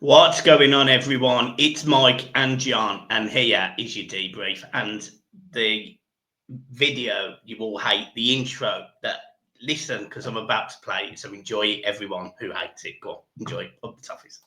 What's going on, everyone? It's Mike and John, and here is your debrief. And the video you all hate, the intro that listen, because I'm about to play it. So enjoy it, everyone who hates it. Go, enjoy it. Up the toughies.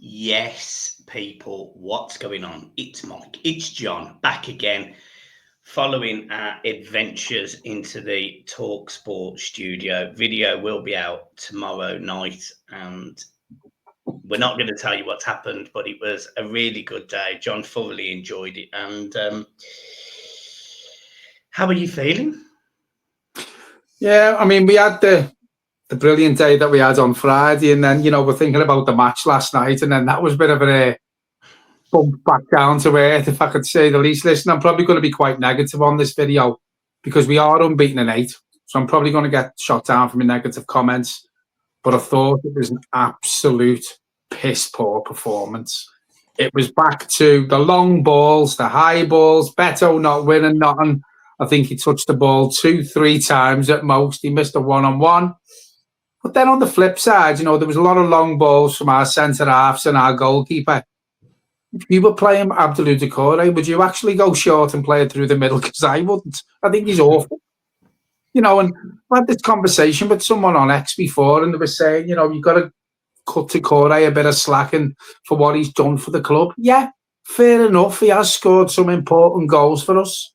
Yes, people, what's going on? It's Mike, it's John, back again, following our adventures into the Talk Sport studio. Video will be out tomorrow night, and we're not going to tell you what's happened, but it was a really good day. John thoroughly enjoyed it. And how are you feeling? Yeah, I mean, we had the brilliant day that we had on Friday, and then, we're thinking about the match last night, and then that was a bit of a bump back down to earth, if I could say the least. Listen, I'm probably going to be quite negative on this video because we are unbeaten in 8, so I'm probably going to get shot down for my negative comments, but I thought it was an absolute piss-poor performance. It was back to the long balls, the high balls, Beto not winning nothing. I think he touched the ball 2-3 times at most. He missed a one-on-one. But then on the flip side, there was a lot of long balls from our centre-halves and our goalkeeper. If you were playing Abdul Decore, would you actually go short and play it through the middle? Because I wouldn't. I think he's awful. And I had this conversation with someone on X before, and they were saying, you've got to cut Decore a bit of slack for what he's done for the club. Yeah, fair enough. He has scored some important goals for us.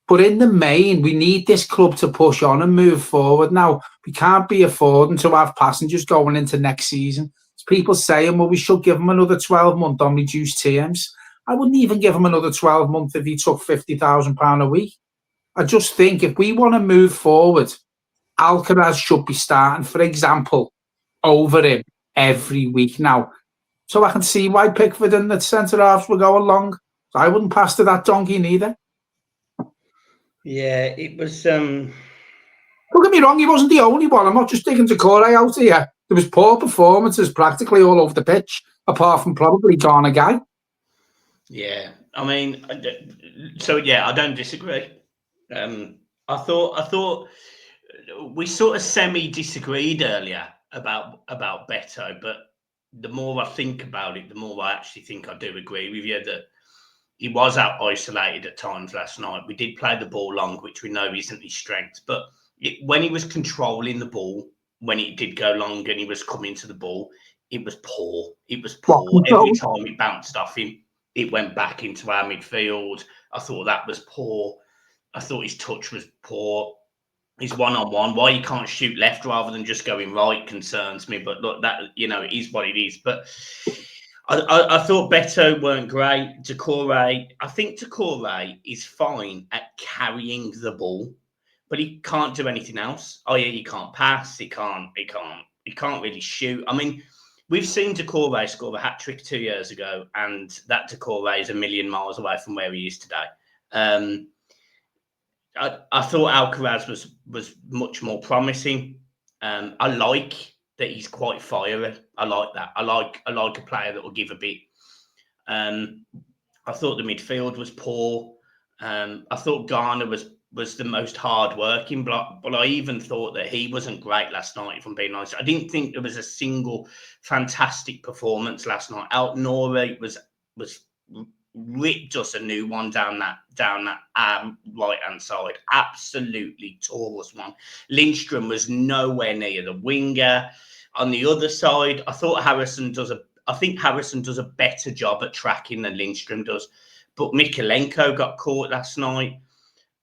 But in the main, we need this club to push on and move forward. Now, we can't be affording to have passengers going into next season. As people saying, well, we should give him another 12 months on reduced terms. I wouldn't even give him another 12 months if he took £50,000 a week. I just think if we want to move forward, Alcaraz should be starting, for example, over him every week now. So I can see why Pickford and the centre-halves will go along. So I wouldn't pass to that donkey neither. Yeah, it was. Don't get me wrong, he wasn't the only one. I'm not just digging Decore out here. There was poor performances practically all over the pitch, apart from probably Ghana Guy. Yeah, I mean, I don't disagree. I thought we sort of semi-disagreed earlier about Beto, but the more I think about it, the more I actually think I do agree with you that he was out isolated at times last night. We did play the ball long, which we know isn't his strength, but when he was controlling the ball, when it did go long and he was coming to the ball, it was poor. It was poor. Every time it bounced off him, it went back into our midfield. I thought that was poor. I thought his touch was poor. His one-on-one, why he can't shoot left rather than just going right concerns me. But look, that it is what it is. But I thought Beto weren't great. Decore, I think Decore is fine at carrying the ball, but he can't do anything else. Oh yeah, he can't pass. He can't really shoot. I mean, we've seen Decore score a hat trick 2 years ago, and that Decore is a million miles away from where he is today. I thought Alcaraz was much more promising. I like that he's quite fiery. I like that. I like a player that will give a bit. I thought the midfield was poor. I thought Ghana was the most hard-working block, but I even thought that he wasn't great last night, if I'm being honest. I didn't think there was a single fantastic performance last night. Nori was ripped us a new one down that right-hand side. Absolutely tore us one. Lindstrom was nowhere near the winger. On the other side, I think Harrison does a better job at tracking than Lindstrom does. But Mikalenko got caught last night.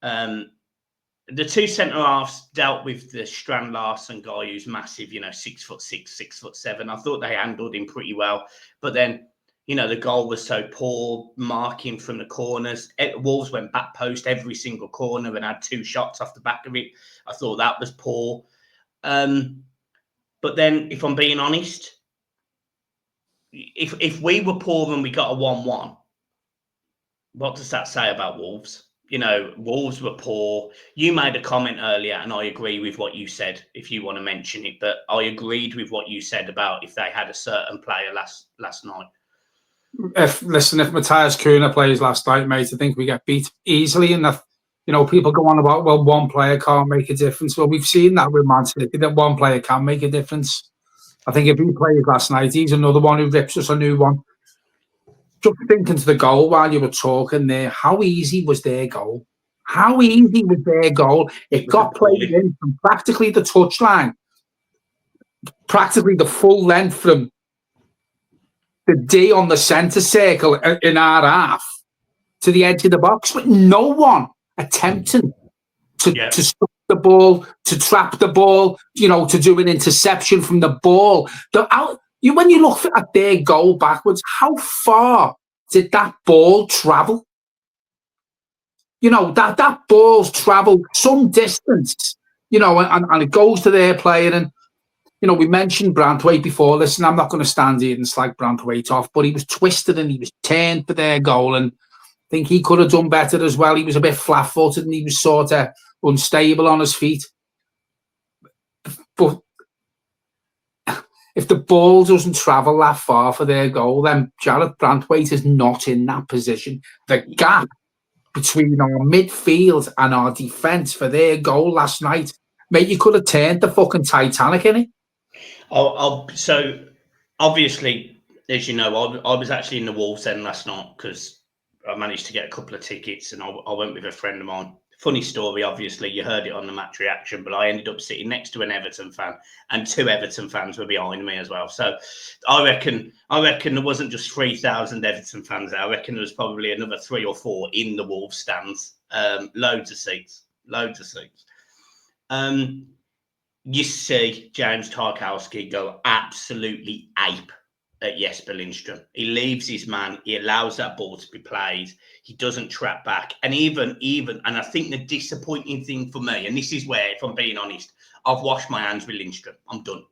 The two centre-halves dealt with the Strand Larsen guy who's massive, 6'6", 6'7". I thought they handled him pretty well. But then, the goal was so poor, marking from the corners. Wolves went back post every single corner and had 2 shots off the back of it. I thought that was poor. But then, if I'm being honest, if we were poor and we got a 1-1, what does that say about Wolves? Wolves were poor. You made a comment earlier, and I agree with what you said, if you want to mention it, but I agreed with what you said about if they had a certain player last night. If Matthias Cunha plays last night, mate, I think we get beat easily. And people go on about, well, one player can't make a difference. Well, we've seen that with Man City, that one player can make a difference. I think if he played last night, he's another one who rips us a new one. Just thinking to the goal while you were talking there, how easy was their goal? How easy was their goal? It got played in from practically the touchline, practically the full length from the D on the centre circle in our half to the edge of the box, with no one attempting to stop the ball, to trap the ball, to do an interception from the ball. When you look at their goal backwards, how far did that ball travel? That ball's travelled some distance, and it goes to their player. And, we mentioned Branthwaite before. Listen, I'm not going to stand here and slag Branthwaite off, but he was twisted and he was turned for their goal. And I think he could have done better as well. He was a bit flat-footed and he was sort of unstable on his feet. But if the ball doesn't travel that far for their goal, then Jarrad Branthwaite is not in that position. The gap between our midfield and our defence for their goal last night, mate, you could have turned the fucking Titanic, innit? So, obviously, as you know, I was actually in the Wolves end last night because I managed to get a couple of tickets and I went with a friend of mine. Funny story, obviously, you heard it on the match reaction, but I ended up sitting next to an Everton fan and 2 Everton fans were behind me as well. So I reckon there wasn't just 3,000 Everton fans there. I reckon there was probably another 3 or 4 in the Wolves stands. Loads of seats. You see James Tarkowski go absolutely ape at Jesper Lindstrom. He leaves his man. He allows that ball to be played. He doesn't trap back. And even, and I think the disappointing thing for me, and this is where, if I'm being honest, I've washed my hands with Lindstrom. I'm done.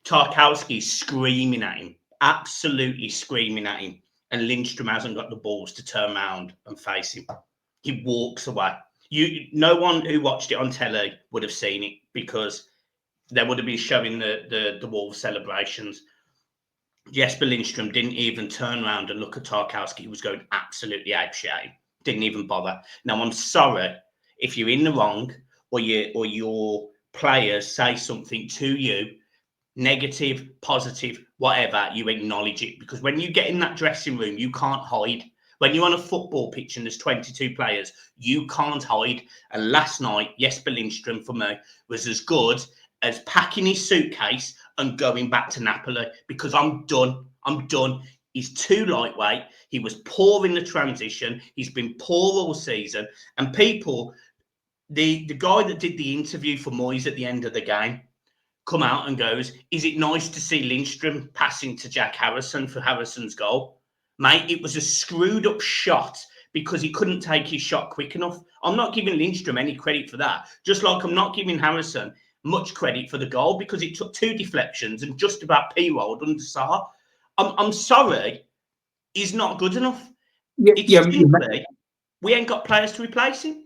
Tarkowski's screaming at him, absolutely screaming at him. And Lindstrom hasn't got the balls to turn around and face him. He walks away. No one who watched it on telly would have seen it because they would have been showing the Wolves celebrations. Jesper Lindstrom didn't even turn around and look at Tarkowski. He was going absolutely apeshit. Didn't even bother. Now, I'm sorry if you're in the wrong or your players say something to you, negative, positive, whatever, you acknowledge it. Because when you get in that dressing room, you can't hide. When you're on a football pitch and there's 22 players, you can't hide. And last night, Jesper Lindstrom, for me, was as good as packing his suitcase and going back to Napoli because I'm done. He's too lightweight. He was poor in the transition. He's been poor all season. And people, the guy that did the interview for Moyes at the end of the game, come out and goes, is it nice to see Lindstrom passing to Jack Harrison for Harrison's goal? Mate, it was a screwed up shot because he couldn't take his shot quick enough. I'm not giving Lindstrom any credit for that. Just like I'm not giving Harrison much credit for the goal because it took 2 deflections and just about p-rolled under Sarr. I'm sorry, he's not good enough. Simply, we ain't got players to replace him.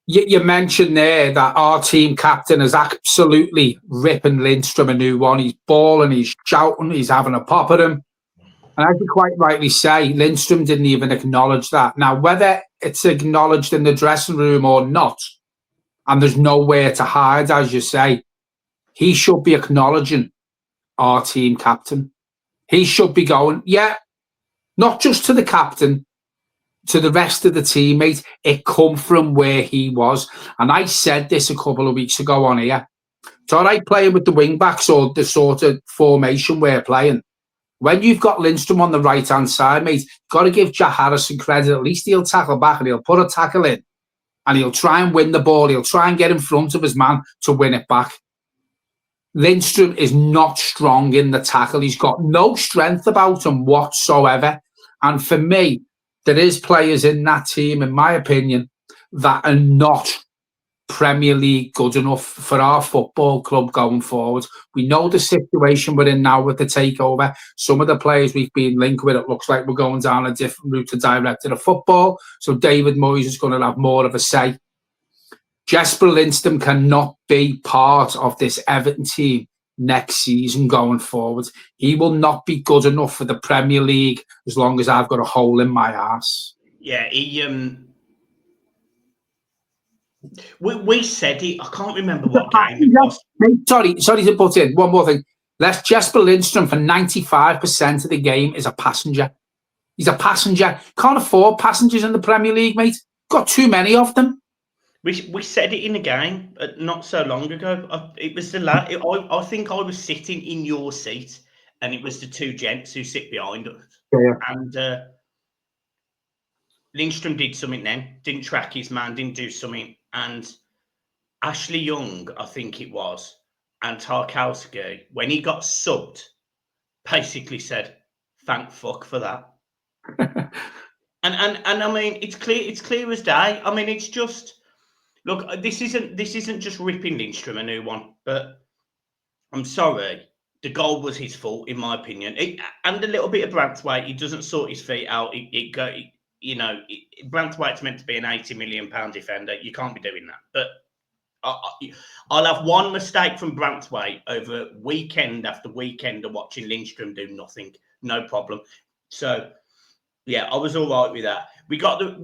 You mentioned there that our team captain is absolutely ripping Lindstrom a new one. He's bawling, he's shouting, he's having a pop at him. And as you quite rightly say, Lindstrom didn't even acknowledge that. Now, whether it's acknowledged in the dressing room or not, and there's nowhere to hide, as you say, he should be acknowledging our team captain. He should be going, yeah, not just to the captain, to the rest of the teammates. It come from where he was. And I said this a couple of weeks ago on here. It's all right playing with the wing-backs or the sort of formation we're playing. When you've got Lindstrom on the right-hand side, mate, you've got to give Jack Harrison credit. At least he'll tackle back and he'll put a tackle in. And he'll try and win the ball. He'll try and get in front of his man to win it back. Lindstrom is not strong in the tackle. He's got no strength about him whatsoever. And for me, there is players in that team, in my opinion, that are not Premier League good enough for our football club going forward? We know the situation we're in now with the takeover. Some of the players we've been linked with, it looks like we're going down a different route to director of football. So David Moyes is going to have more of a say. Jesper Lindstrom cannot be part of this Everton team next season going forward. He will not be good enough for the Premier League as long as I've got a hole in my arse. Yeah, we said it. I can't remember what game it was. Sorry to put in one more thing. Jesper Lindstrom for 95% of the game is a passenger. He's a passenger. Can't afford passengers in the Premier League, mate. Got too many of them. We said it in a game not so long ago. It was I think I was sitting in your seat, and it was the two gents who sit behind us. Yeah. And Lindstrom did something then, didn't track his man, didn't do something. And Ashley Young, I think it was, and Tarkowski, when he got subbed, basically said, "Thank fuck for that." and I mean, it's clear as day. I mean, it's just, look, this isn't just ripping Lindstrom a new one, but I'm sorry, the goal was his fault, in my opinion. And a little bit of Branthwaite, he doesn't sort his feet out. Branthwaite's meant to be an £80 million defender. You can't be doing that. But I'll have one mistake from Branthwaite over weekend after weekend of watching Lindstrom do nothing. No problem. So yeah, I was all right with that. We got a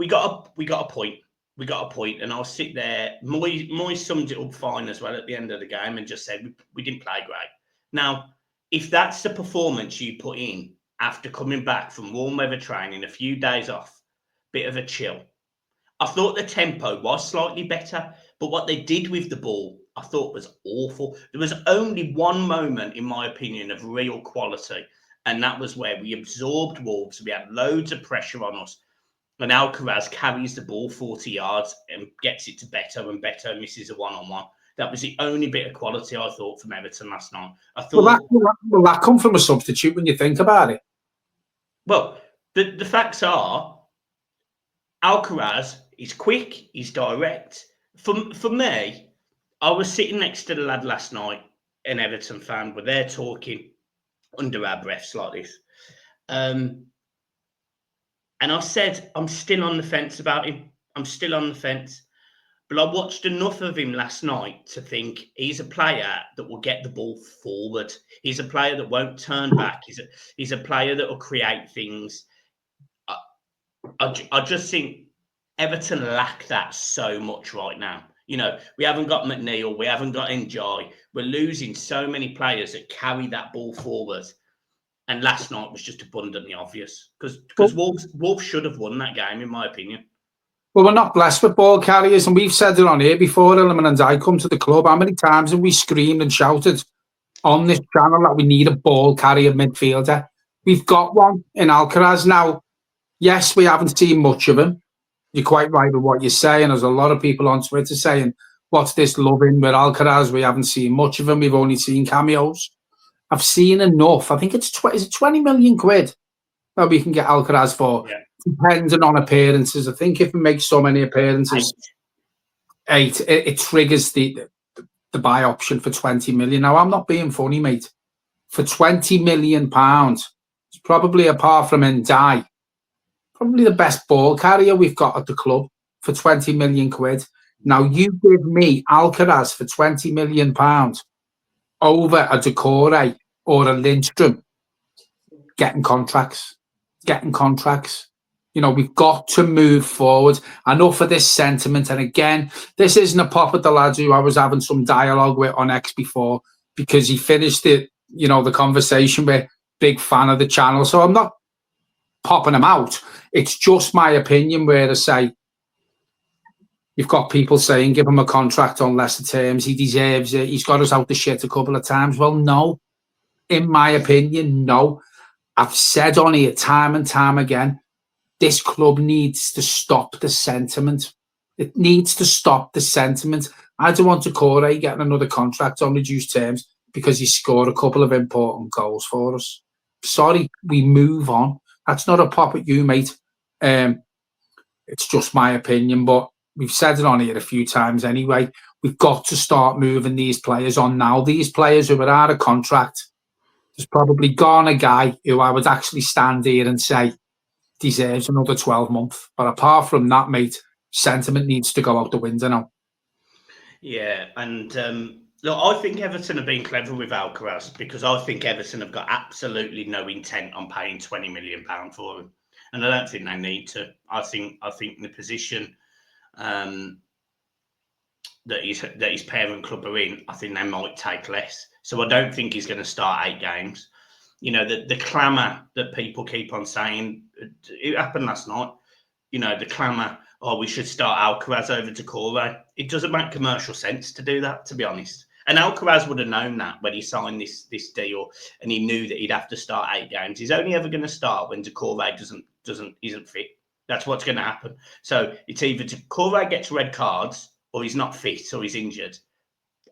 point. We got a point, and I'll sit there. Moyes summed it up fine as well at the end of the game and just said we didn't play great. Now, if that's the performance you put in after coming back from warm weather training, a few days off, bit of a chill. I thought the tempo was slightly better, but what they did with the ball, I thought was awful. There was only one moment, in my opinion, of real quality, and that was where we absorbed Wolves. We had loads of pressure on us, and Alcaraz carries the ball 40 yards and gets it to Beto, and Beto misses a one-on-one. That was the only bit of quality I thought from Everton last night. I thought, will that come from a substitute when you think about it? Well, the facts are, Alcaraz is quick, he's direct. For me, I was sitting next to the lad last night, an Everton fan, we're there talking under our breaths like this. And I said, I'm still on the fence about him. I'm still on the fence. But I watched enough of him last night to think he's a player that will get the ball forward. He's a player that won't turn back. He's a player that will create things. I just think Everton lack that so much right now. We haven't got McNeil, we haven't got Enjoy. We're losing so many players that carry that ball forward. And last night was just abundantly obvious because Wolves should have won that game, in my opinion. Well, we're not blessed with ball carriers, and we've said it on here before, Ilman and I come to the club. How many times have we screamed and shouted on this channel that we need a ball carrier midfielder? We've got one in Alcaraz now. Yes, we haven't seen much of him. You're quite right with what you're saying. There's a lot of people on Twitter saying, what's this loving with Alcaraz? We haven't seen much of him. We've only seen cameos. I've seen enough. I think is it 20 million quid that we can get Alcaraz for? Yeah. Depending on appearances. I think if we make so many appearances, 8, it triggers the buy option for 20 million. Now, I'm not being funny, mate. For 20 million pounds, it's probably, apart from Ndai, probably the best ball carrier we've got at the club for 20 million quid. Now, you give me Alcaraz for 20 million pounds over a Decore or a Lindstrom, getting contracts. We've got to move forward. Enough of this sentiment. And again, this isn't a pop at the lads who I was having some dialogue with on X before, because he finished it, the conversation with big fan of the channel. So I'm not popping him out. It's just my opinion where I say, you've got people saying, give him a contract on lesser terms. He deserves it. He's got us out the shit a couple of times. Well, no. In my opinion, no. I've said on here time and time again, this club needs to stop the sentiment. It needs to stop the sentiment. I don't want Decore getting another contract on reduced terms because he scored a couple of important goals for us. Sorry, we move on. That's not a pop at you, mate. It's just my opinion, but we've said it on here a few times anyway, we've got to start moving these players on now. These players who are out of contract, there's probably gone a guy who I would actually stand here and say deserves another 12 months. But apart from that, mate, sentiment needs to go out the window now. Yeah, and look, I think Everton have been clever with Alcaraz, because I think Everton have got absolutely no intent on paying £20 million for him, and I don't think they need to. I think in the position that his parent club are in, I think they might take less. So I don't think he's going to start 8 games. You know, the clamour that people keep on saying, it happened last night. You know, the clamour, oh, we should start Alcaraz over Decore. It doesn't make commercial sense to do that, to be honest. And Alcaraz would have known that when he signed this deal, and he knew that he'd have to start 8 games. He's only ever going to start when Decore isn't fit. That's what's going to happen. So it's either Decore gets red cards, or he's not fit, or he's injured.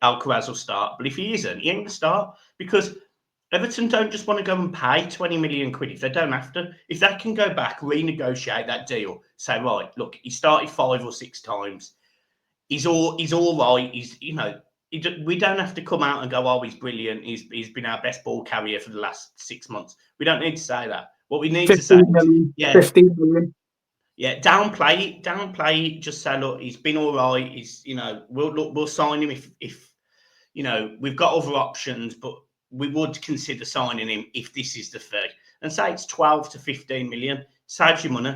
Alcaraz will start. But if he isn't, he ain't going to start, because Everton don't just want to go and pay 20 million quid if they don't have to. If they can go back, renegotiate that deal, say, right, look, he started 5 or 6 times. He's all right. We don't have to come out and go, oh, he's brilliant. He's been our best ball carrier for the last 6 months. We don't need to say that. What we need to say is, 15 million. Yeah, downplay it. Just say, look, he's been all right. We'll sign him if we've got other options, but we would consider signing him if this is the fee. And say it's 12 to 15 million, saves you money.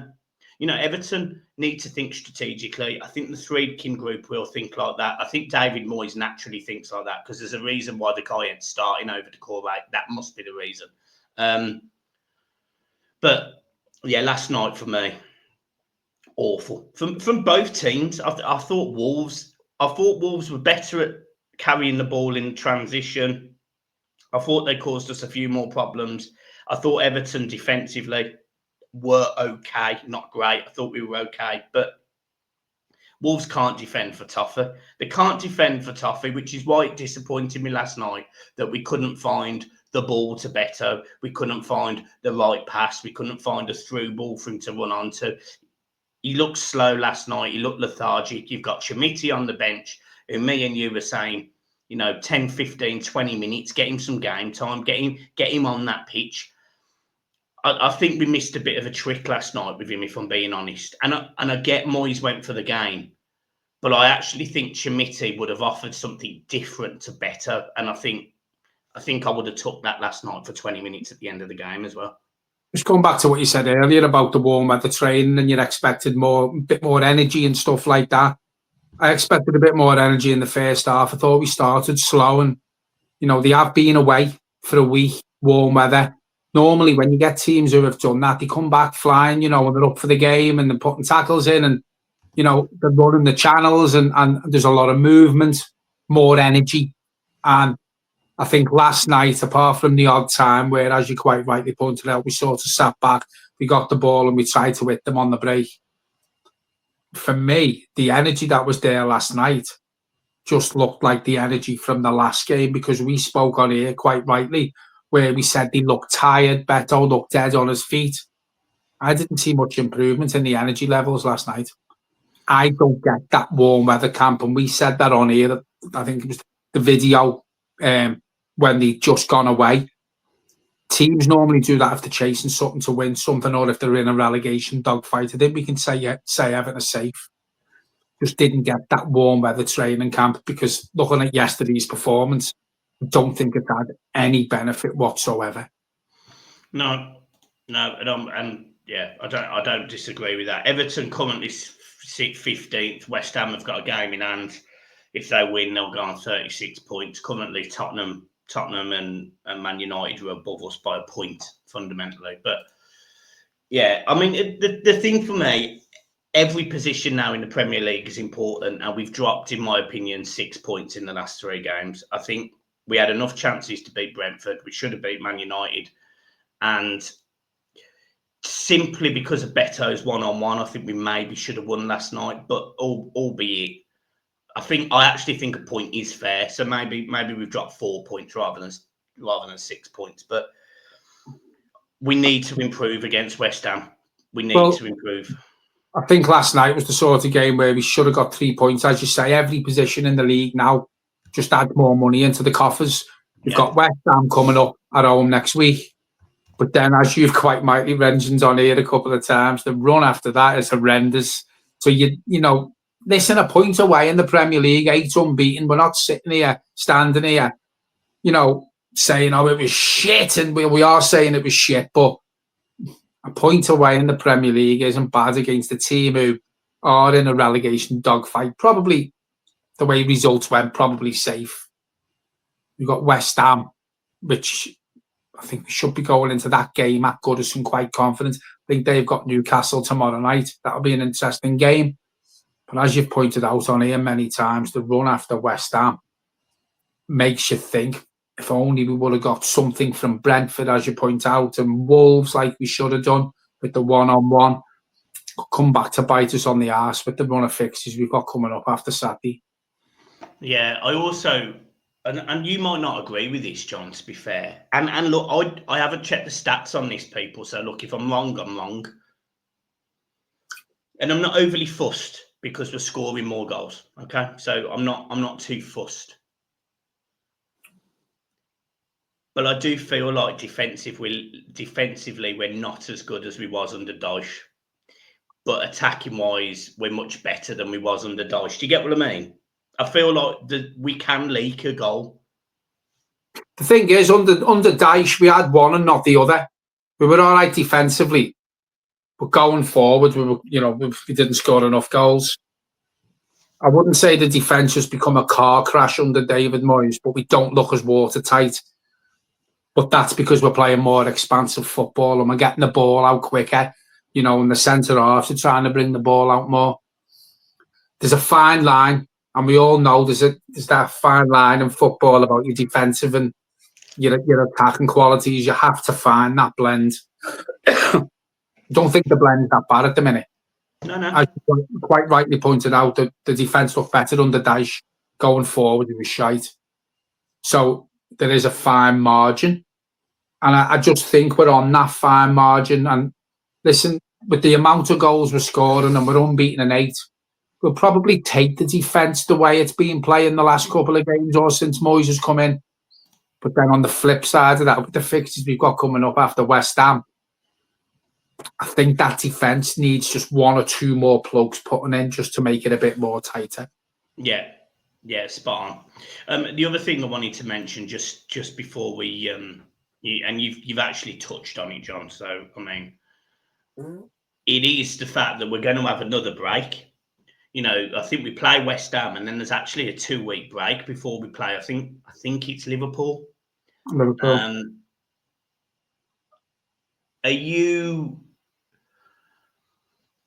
Everton need to think strategically. I think the Friedkin group will think like that. I think David Moyes naturally thinks like that, because there's a reason why the guy ain't starting over the core rate. That must be the reason. But yeah, last night for me, awful from both teams. I thought Wolves were better at carrying the ball in transition. I thought they caused us a few more problems. I thought Everton defensively were okay, not great. I thought we were okay, but Wolves can't defend for Toffee. They can't defend for Toffee, which is why it disappointed me last night that we couldn't find the ball to Beto. We couldn't find the right pass. We couldn't find a through ball for him to run onto. He looked slow last night. He looked lethargic. You've got Chimiti on the bench, who me and you were saying, 10, 15, 20 minutes, get him some game time, get him on that pitch. I think we missed a bit of a trick last night with him, if I'm being honest. And I get Moyes went for the game, but I actually think Chimiti would have offered something different to Beto. And I think I would have took that last night for 20 minutes at the end of the game as well. Just going back to what you said earlier about the warm weather training, and you expected a bit more energy and stuff like that. I expected a bit more energy in the first half. I thought we started slow, and they have been away for a week, warm weather. Normally, when you get teams who have done that, they come back flying, and they're up for the game, and they're putting tackles in, and they're running the channels, and there's a lot of movement, more energy. And I think last night, apart from the odd time where, as you quite rightly pointed out, we sort of sat back, we got the ball and we tried to hit them on the break. For me, the energy that was there last night just looked like the energy from the last game, because we spoke on here quite rightly where we said they looked tired, Beto looked dead on his feet. I didn't see much improvement in the energy levels last night. I don't get that warm weather camp, and we said that on here. I think it was the video when they just gone away. Teams normally do that if they're chasing something to win something, or if they're in a relegation dogfight. I think we can say Everton is safe. Just didn't get that warm weather training camp, because looking at yesterday's performance, I don't think it had any benefit whatsoever. No, and yeah, I don't disagree with that. Everton currently 15th. West Ham have got a game in hand. If they win, they'll go on 36 points. Currently, Tottenham and Man United are above us by a point, fundamentally. But yeah, I mean, the thing for me, every position now in the Premier League is important, and we've dropped, in my opinion, 6 points in the last 3 games. I think we had enough chances to beat Brentford. We should have beat Man United. And simply because of Beto's one-on-one, I think we maybe should have won last night. But albeit, I actually think a point is fair. So maybe we've dropped 4 points rather than 6 points. But we need to improve against West Ham. We need to improve. I think last night was the sort of game where we should have got 3 points. As you say, every position in the league now just add more money into the coffers. We've got West Ham coming up at home next week. But then, as you've quite rightly mentioned on here a couple of times, the run after that is horrendous. So, you know, listen, a point away in the Premier League, 8 unbeaten. We're not sitting here, standing here, you know, saying, oh, it was shit. And we are saying it was shit. But a point away in the Premier League isn't bad against a team who are in a relegation dogfight. Probably, the way results went, probably safe. We've got West Ham, which I think we should be going into that game at Goodison quite confident. I think they've got Newcastle tomorrow night. That'll be an interesting game. But as you've pointed out on here many times, the run after West Ham makes you think, if only we would have got something from Brentford, as you point out, and Wolves like we should have done with the one-on-one. Come back to bite us on the arse with the run of fixtures we've got coming up after Saturday. Yeah, I also... And you might not agree with this, John, to be fair. And look, I haven't checked the stats on this, people. So, look, if I'm wrong, I'm wrong. And I'm not overly fussed because we're scoring more goals. Okay? So, I'm not too fussed. But I do feel like defensively, we're not as good as we was under Dyche. But attacking-wise, we're much better than we was under Dyche. Do you get what I mean? I feel like we can leak a goal. The thing is, under Dyche, we had one and not the other. We were all right defensively, but going forward, we didn't score enough goals. I wouldn't say the defence has become a car crash under David Moyes, but we don't look as watertight. But that's because we're playing more expansive football and we're getting the ball out quicker. You know, in the centre half, they're trying to bring the ball out more. There's a fine line. And we all know there's that fine line in football about your defensive and your attacking qualities. You have to find that blend. Don't think the blend is that bad at the minute. No. As you quite rightly pointed out, the defence looked better under Dyche. Going forward, it was shite. So there is a fine margin. And I just think we're on that fine margin. And listen, with the amount of goals we're scoring and we're unbeaten in 8, we'll probably take the defence the way it's been playing the last couple of games or since Moyes has come in. But then on the flip side of that, with the fixtures we've got coming up after West Ham, I think that defence needs just 1 or 2 more plugs putting in just to make it a bit more tighter. Yeah, spot on. The other thing I wanted to mention just before we, and you've actually touched on it, John. So, I mean, it is the fact that we're going to have another break. You know, I think we play West Ham, and then there's actually a 2-week break before we play. I think it's Liverpool. Liverpool.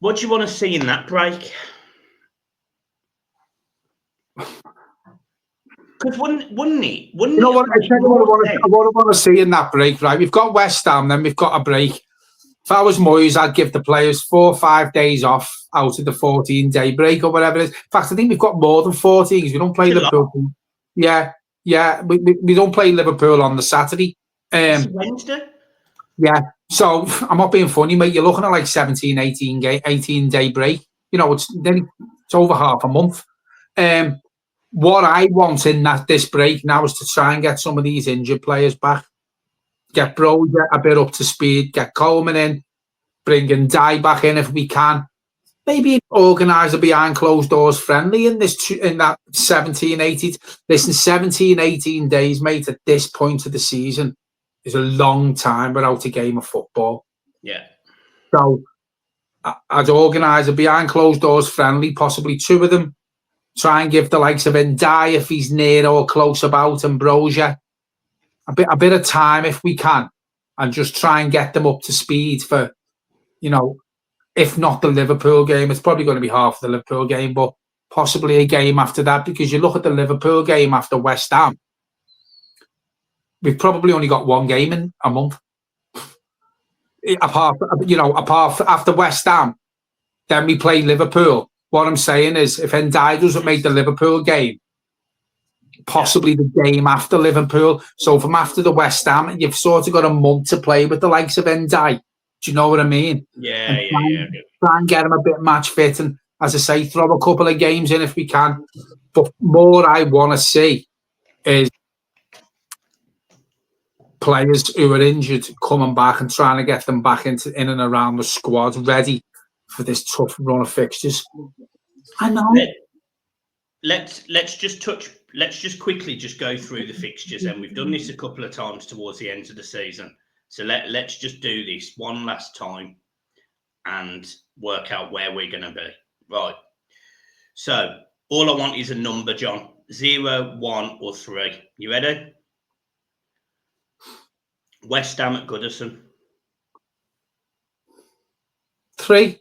What do you want to see in that break? Because wouldn't it? You know what? I tell you what I want to see in that break, right? We've got West Ham, then we've got a break. If I was Moyes, I'd give the players 4 or 5 days off out of the 14-day break or whatever it is. In fact, I think we've got more than 14 because we don't play Liverpool. Yeah. We don't play Liverpool on the Saturday. Wednesday? Yeah. So, I'm not being funny, mate. You're looking at like 17, 18-day break. You know, it's over half a month. What I want in this break now is to try and get some of these injured players back. Get Broja a bit up to speed, get Coleman in, bring Dye back in if we can. Maybe organise a behind closed doors friendly in that 17, 18. Listen, 17, 18 days, mate, at this point of the season is a long time without a game of football. Yeah. So I'd organise a behind closed doors friendly, possibly 2 of them. Try and give the likes of Dye if he's near or close about, and Broja a bit of time if we can, and just try and get them up to speed for, you know, if not the Liverpool game, it's probably going to be half the Liverpool game, but possibly a game after that, because you look at the Liverpool game after West Ham, we've probably only got 1 game in a month. Apart after West Ham, then we play Liverpool. What I'm saying is, if Ndiaye doesn't make the Liverpool game, possibly the game after Liverpool. So from after the West Ham, you've sort of got a month to play with the likes of Ndiaye. Do you know what I mean? Yeah, And yeah. try and get him a bit match fit, and as I say, throw a couple of games in if we can. But more I want to see is players who are injured coming back and trying to get them back in and around the squad, ready for this tough run of fixtures. I know. Let's just quickly go through the fixtures, and we've done this a couple of times towards the end of the season. So let's just do this one last time and work out where we're going to be. Right. So all I want is a number, John. 0, 1, or 3. You ready? West Ham at Goodison. 3.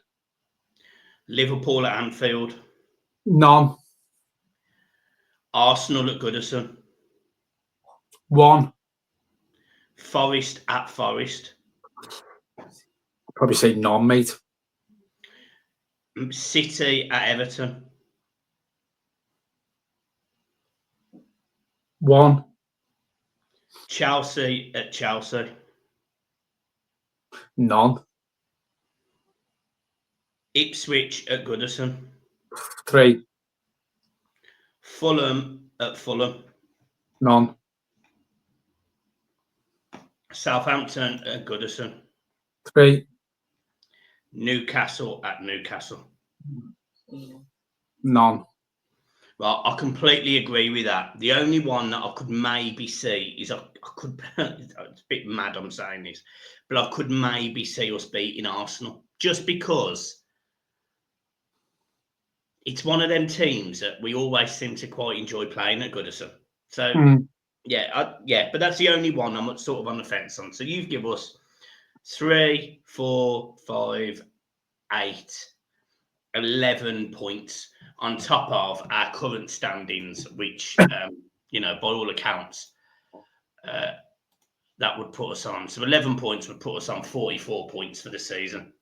Liverpool at Anfield. None. Arsenal at Goodison. 1. Forest at Forest. Probably say none, mate. City at Everton. 1. Chelsea at Chelsea. None. Ipswich at Goodison. 3. Fulham at Fulham. None. Southampton at Goodison. 3. Newcastle at Newcastle. None. Well, I completely agree with that. The only one that I could maybe see is I could. It's a bit mad I'm saying this, but I could maybe see us beating Arsenal just because it's one of them teams that we always seem to quite enjoy playing at Goodison. So yeah, but that's the only one I'm sort of on the fence on. So you've given us 3, 4, 5, 8, 11 points on top of our current standings, which, by all accounts, that would put us on. So 11 points would put us on 44 points for the season.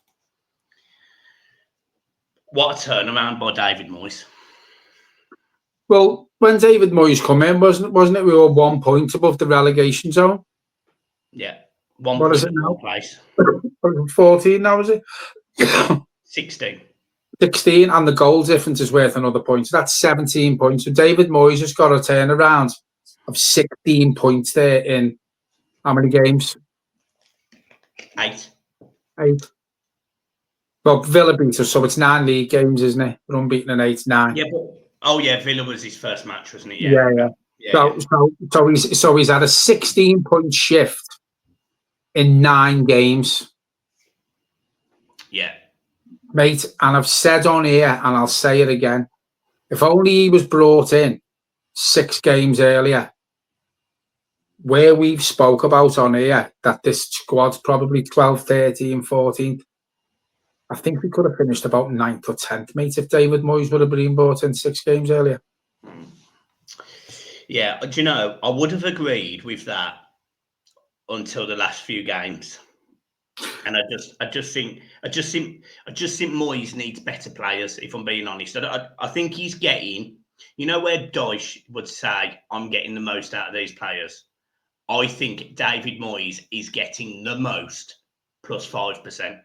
What a turnaround by David Moyes. Well, when David Moyes come in, wasn't it we were 1 point above the relegation zone? Yeah. 1 what point is it now? Place. 14 now, is it? 16. 16, and the goal difference is worth another point. So that's 17 points. So David Moyes has got a turnaround of 16 points there in how many games? 8. 8. Well, Villa beat us, so it's 9 league games, isn't it? We're unbeaten in 8, 9. Yeah, Villa was his first match, wasn't it? Yeah. So he's had a 16-point shift in 9 games. Yeah. Mate, and I've said on here, and I'll say it again, if only he was brought in 6 games earlier, where we've spoke about on here that this squad's probably 12, 13, 14, I think we could have finished about 9th or 10th, mate, if David Moyes would have been brought in 6 games earlier. Yeah, do you know, I would have agreed with that until the last few games. And I just think Moyes needs better players, if I'm being honest. I think he's getting, where Dyche would say, I'm getting the most out of these players. I think David Moyes is getting the most, plus 5%.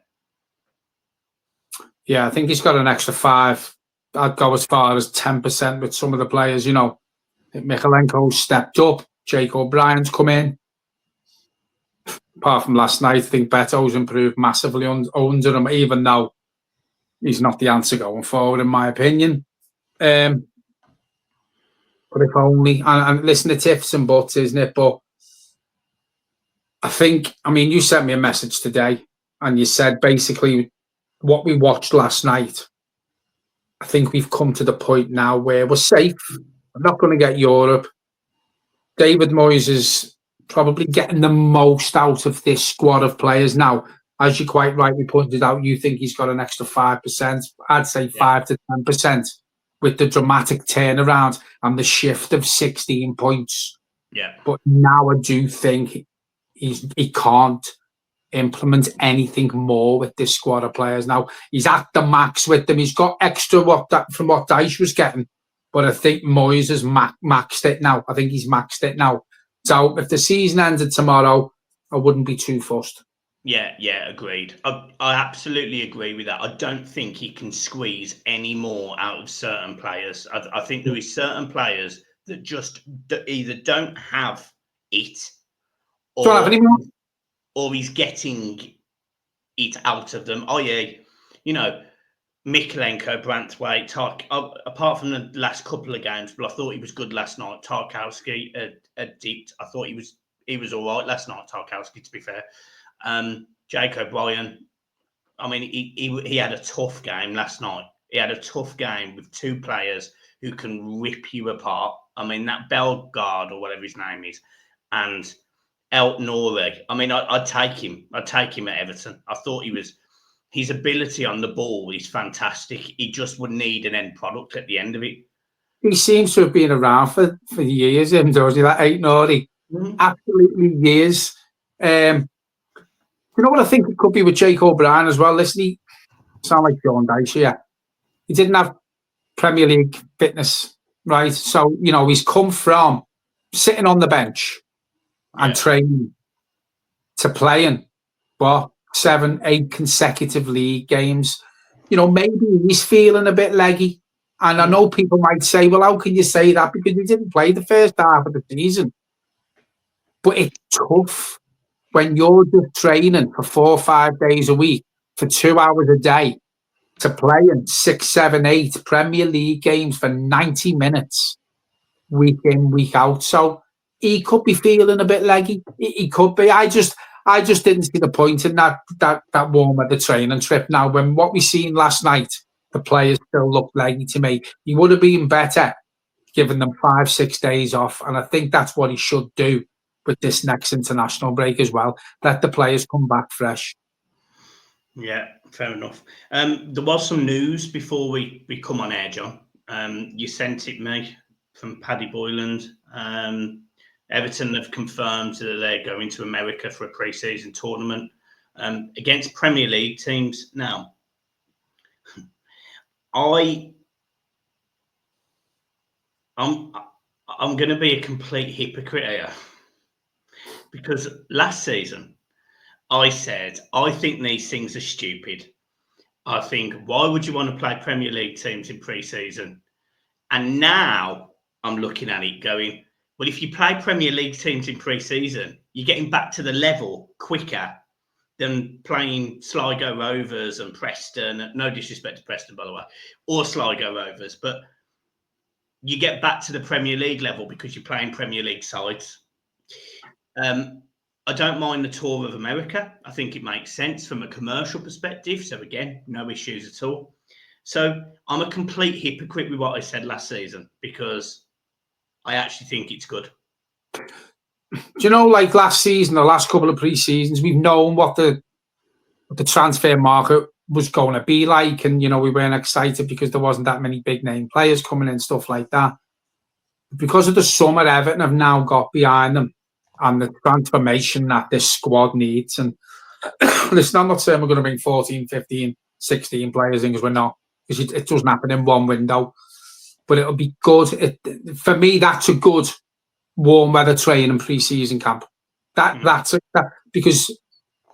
Yeah, I think he's got an extra 5. I'd go as far as 10% with some of the players, Michalenko's stepped up, Jake O'Brien's come in. Apart from last night, I think Beto's improved massively under him, even though he's not the answer going forward, in my opinion. But if only, and listen to ifs and buts, isn't it? But you sent me a message today, and you said basically what we watched last night. I think we've come to the point now where we're safe. We're not going to get Europe. David Moyes is probably getting the most out of this squad of players now. As you quite rightly pointed out, you think he's got an extra 5%. I'd say 5 to 10% with the dramatic turnaround and the shift of 16 points. Yeah. But now I do think he can't implement anything more with this squad of players. Now he's at the max with them. He's got extra from what Dyche was getting, but I think Moyes has maxed it now. I think he's maxed it now. So if the season ended tomorrow, I wouldn't be too fussed. Yeah, agreed. I absolutely agree with that. I don't think he can squeeze any more out of certain players. I think there is certain players that just either don't have it, Don't have or any more. he's getting it out of them. I.e., you know, Mikolenko, Branthwaite, apart from the last couple of games, but I thought he was good last night. Tarkowski dipped. I thought he was all right last night. Tarkowski, to be fair. Jake O'Brien. I mean, he had a tough game last night. He had a tough game with two players who can rip you apart. I mean, that Bellegarde or whatever his name is, and El Nouri. I mean, I'd take him. I'd take him at Everton. I thought his ability on the ball is fantastic. He just would need an end product at the end of it. He seems to have been around for years, him, doesn't he? That ain't naughty. Absolutely years. You know what I think it could be with Jake O'Brien as well? Listen, he sound like John Dyche here. He didn't have Premier League fitness, right? So, you know, he's come from sitting on the bench and training to playing, 7, 8 consecutive league games. You know, maybe he's feeling a bit leggy. And I know people might say, well, how can you say that? Because he didn't play the first half of the season. But it's tough when you're just training for 4 or 5 days a week for 2 hours a day to playing 6, 7, 8 Premier League games for 90 minutes week in, week out. So he could be feeling a bit leggy. He could be. I just didn't see the point in that warm weather training trip. Now, when what we seen last night, the players still looked leggy to me. He would have been better giving them 5, 6 days off. And I think that's what he should do with this next international break as well. Let the players come back fresh. Yeah, fair enough. There was some news before we come on air, John. You sent it me from Paddy Boyland. Everton have confirmed that they're going to America for a pre-season tournament against Premier League teams. Now, I'm going to be a complete hypocrite here, because last season I said I think these things are stupid. I think, why would you want to play Premier League teams in pre-season? And now I'm looking at it going, well, if you play Premier League teams in pre-season, you're getting back to the level quicker than playing Sligo Rovers and Preston. No disrespect to Preston, by the way, or Sligo Rovers, but you get back to the Premier League level because you're playing Premier League sides. I don't mind the tour of America. I think it makes sense from a commercial perspective. So again, no issues at all. So I'm a complete hypocrite with what I said last season, because I actually think it's good. Do you know, like last season, the last couple of pre-seasons, we've known what the transfer market was going to be like. And, you know, we weren't excited because there wasn't that many big name players coming in, stuff like that. Because of the summer Everton have now got behind them and the transformation that this squad needs. And listen, I'm not saying we're going to bring 14, 15, 16 players in, because we're not, because it doesn't happen in one window. But it'll be good. For me, that's a good warm weather training pre-season camp. That's it. Because,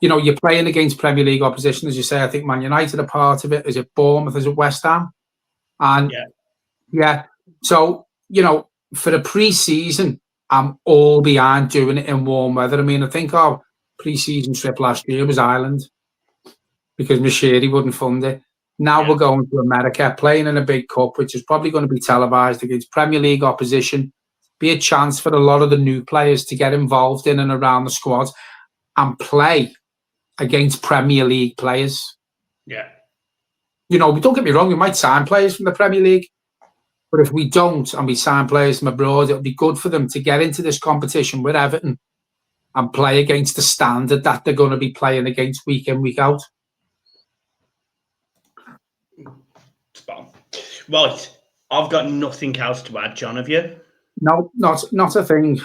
you know, you're playing against Premier League opposition, as you say. I think Man United are part of it. Is it Bournemouth? Is it West Ham? And yeah. So, you know, for the pre-season, I'm all behind doing it in warm weather. I mean, I think our pre-season trip last year was Ireland because Mashiri wouldn't fund it. Now we're going to America, playing in a big cup, which is probably going to be televised against Premier League opposition. Be a chance for a lot of the new players to get involved in and around the squad and play against Premier League players. Yeah. You know, don't get me wrong, we might sign players from the Premier League, but if we don't and we sign players from abroad, it'll be good for them to get into this competition with Everton and play against the standard that they're going to be playing against week in, week out. Spot on. Right. I've got nothing else to add, John, have you? No, not a thing.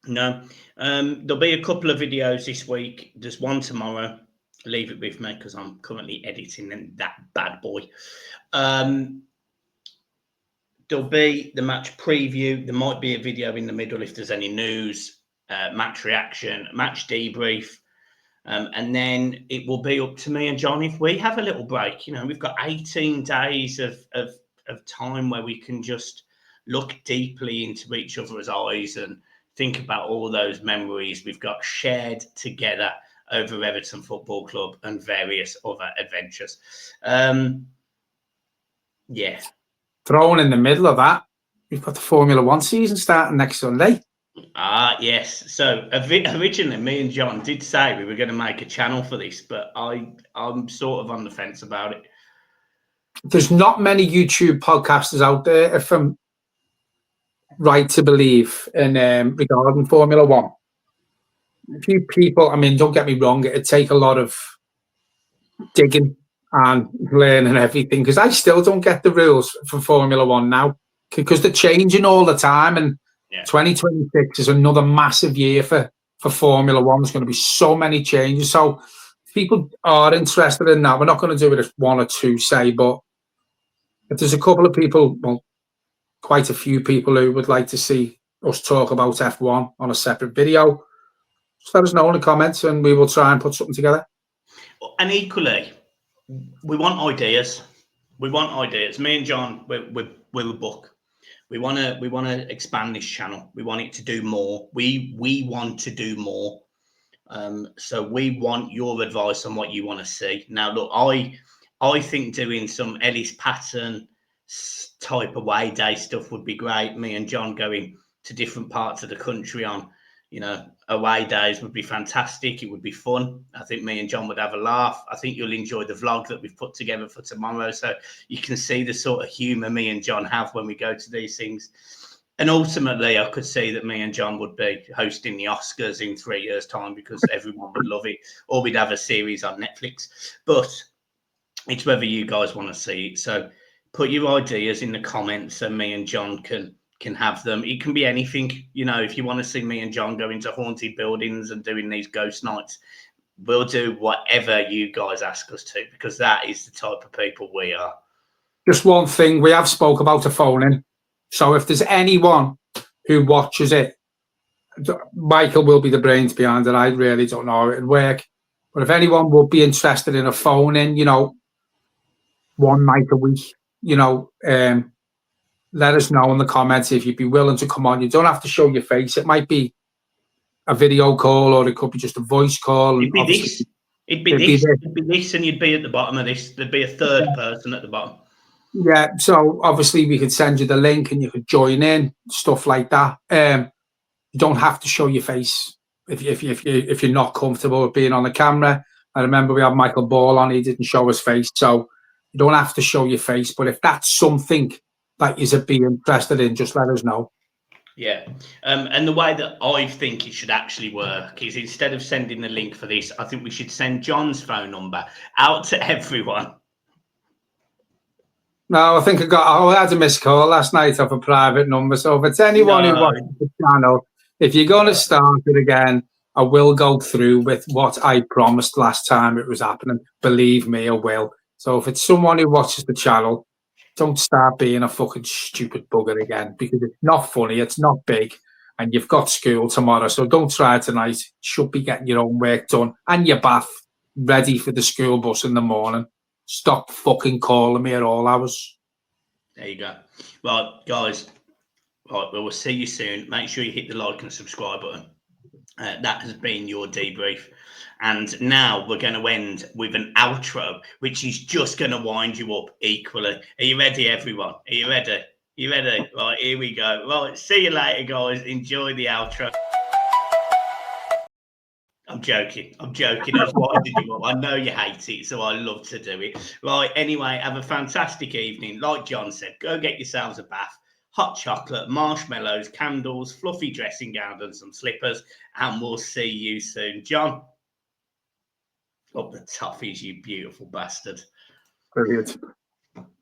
No. There'll be a couple of videos this week. There's one tomorrow. Leave it with me because I'm currently editing that bad boy. There'll be the match preview. There might be a video in the middle if there's any news, match reaction, match debrief. And then it will be up to me and John if we have a little break. You know, we've got 18 days of time where we can just look deeply into each other's eyes and think about all those memories we've got shared together over Everton Football Club and various other adventures. Yeah. Thrown in the middle of that, we've got the Formula One season starting next Sunday. Yes. So originally, me and John did say we were going to make a channel for this, but I'm sort of on the fence about it. There's not many YouTube podcasters out there, if I'm right to believe, in regarding Formula One. A few people, I mean, don't get me wrong, it'd take a lot of digging and learning everything, because I still don't get the rules for Formula One now, because they're changing all the time, and 2026 is another massive year for Formula One. There's going to be so many changes. So if people are interested in that, we're not going to do it as one or two say, but if there's a couple of people, well, quite a few people who would like to see us talk about F1 on a separate video, just let us know in the comments and we will try and put something together. And equally, we want ideas. We want ideas. Me and John, we're a book. We want to expand this channel. We want it to do more. We want to do more. So we want your advice on what you want to see. Now, look, I think doing some Ellis Patton type away day stuff would be great. Me and John going to different parts of the country on, you know, away days would be fantastic. It would be fun. I think me and John would have a laugh. I think you'll enjoy the vlog that we've put together for tomorrow, so you can see the sort of humour me and John have when we go to these things. And ultimately, I could see that me and John would be hosting the Oscars in 3 years' time because everyone would love it, or we'd have a series on Netflix. But it's whether you guys want to see it. So put your ideas in the comments and me and John can have them. It can be anything. You know, if you want to see me and John go into haunted buildings and doing these ghost nights, we'll do whatever you guys ask us to, because that is the type of people we are. Just one thing, we have spoke about a phone-in. So if there's anyone who watches it, Michael will be the brains behind it. I really don't know how it'd work. But if anyone would be interested in a phone-in, you know, one night a week, you know, let us know in the comments if you'd be willing to come on. You don't have to show your face. It might be a video call or it could be just a voice call. It'd be this. It'd be this, and you'd be at the bottom of this. There'd be a third person at the bottom. Yeah, so obviously we could send you the link and you could join in, stuff like that. You don't have to show your face if you're not comfortable with being on the camera. I remember we had Michael Ball on; he didn't show his face, so you don't have to show your face. But if that's something that you'd be interested in, just let us know. Yeah, and the way that I think it should actually work is, instead of sending the link for this, I think we should send John's phone number out to everyone. No, I think I had a missed call last night off a private number. So if it's anyone who watches the channel, if you're going to start it again, I will go through with what I promised last time it was happening. Believe me, I will. So if it's someone who watches the channel, don't start being a fucking stupid bugger again, because it's not funny, it's not big, and you've got school tomorrow. So don't try tonight. You should be getting your own work done and your bath ready for the school bus in the morning. Stop fucking calling me at all hours. There you go. Well, guys, right, we'll see you soon. Make sure you hit the like and subscribe button. That has been your debrief. And now we're going to end with an outro, which is just going to wind you up equally. Are you ready, everyone? Are you ready? You ready? Right, here we go. Right, see you later, guys. Enjoy the outro. I'm joking. I was winding you up. I know you hate it, so I love to do it. Right, anyway, have a fantastic evening. Like John said, go get yourselves a bath, hot chocolate, marshmallows, candles, fluffy dressing gown and some slippers, and we'll see you soon. John, up the toffees, you beautiful bastard. Brilliant.